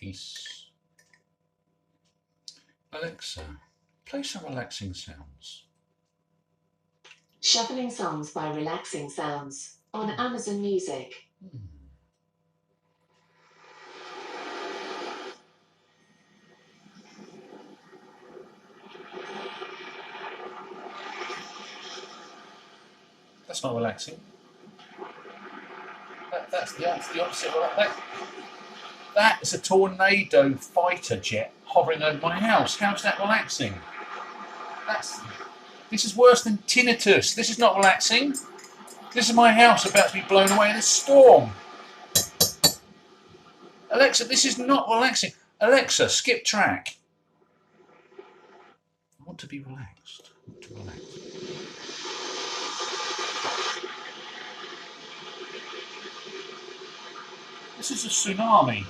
peace. Alexa, play some relaxing sounds. Shuffling songs by Relaxing Sounds on Amazon Music. That's not relaxing. That's the opposite of that. That is a tornado fighter jet hovering over my house. How's that relaxing? This is worse than tinnitus. This is not relaxing. This is my house about to be blown away in a storm. Alexa, this is not relaxing. Alexa, skip track. I want to be relaxed. I want to relax. This is a tsunami.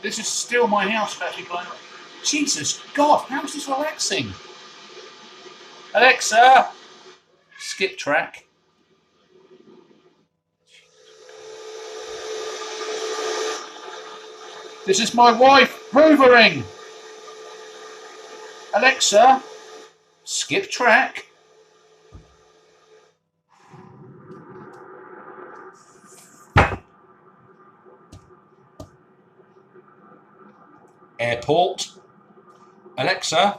This is still my house about to be blown away. Jesus God, how is this relaxing? Alexa, skip track. This is my wife hoovering. Alexa, skip track. Airport. Alexa,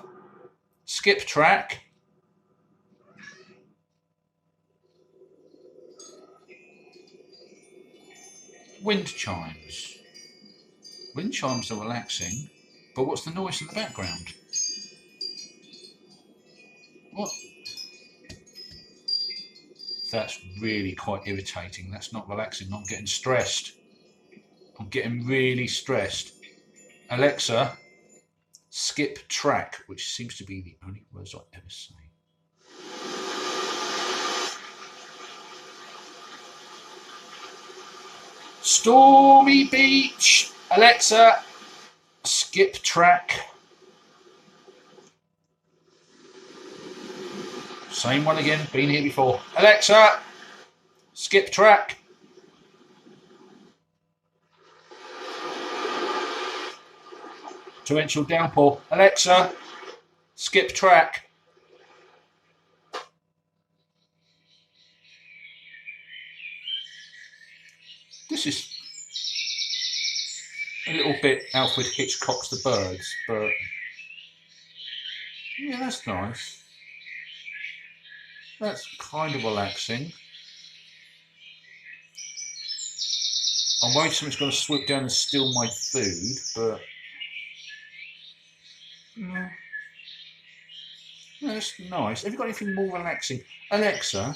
skip track. Wind chimes. Wind chimes are relaxing, but what's the noise in the background? What? That's really quite irritating. That's not relaxing. I'm getting stressed. I'm getting really stressed. Alexa, skip track, which seems to be the only words I ever say. Stormy Beach. Alexa, skip track. Same one again, been here before. Alexa, skip track. Torrential downpour. Alexa, skip track. This is a little bit Alfred Hitchcock's The Birds, but yeah, that's nice. That's kind of relaxing. I'm worried something's going to swoop down and steal my food, but no, that's nice. Have you got anything more relaxing? Alexa,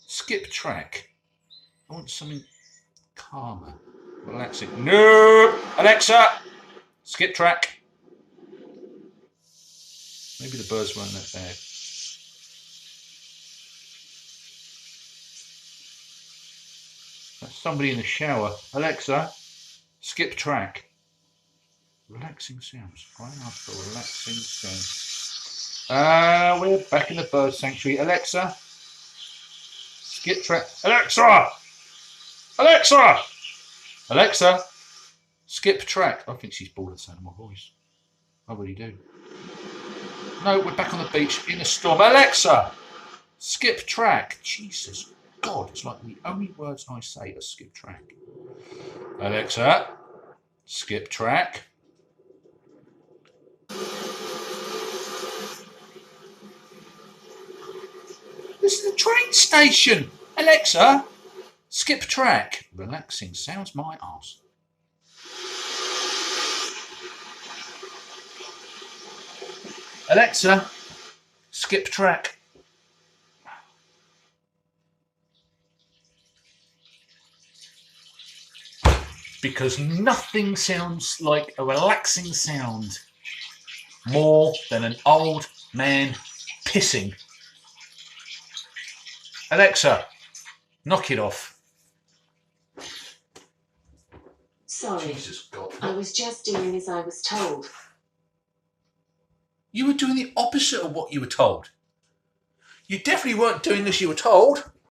skip track. I want something calmer, relaxing. No! Alexa, skip track. Maybe the birds weren't that bad. That's somebody in the shower. Alexa, skip track. Relaxing sounds. I asked for relaxing sounds. We're back in the bird sanctuary. Alexa, skip track. Alexa! Alexa! Alexa, skip track. I think she's bored of the sound of my voice. I really do. No, we're back on the beach in a storm. Alexa, skip track. Jesus God, it's like the only words I say are skip track. Alexa, skip track. This is the train station. Alexa, skip track. Relaxing sounds my arse. Alexa, skip track. Because nothing sounds like a relaxing sound more than an old man pissing. Alexa, knock it off. Sorry, Jesus God. I was just doing as I was told. You were doing the opposite of what you were told. You definitely weren't doing as you were told.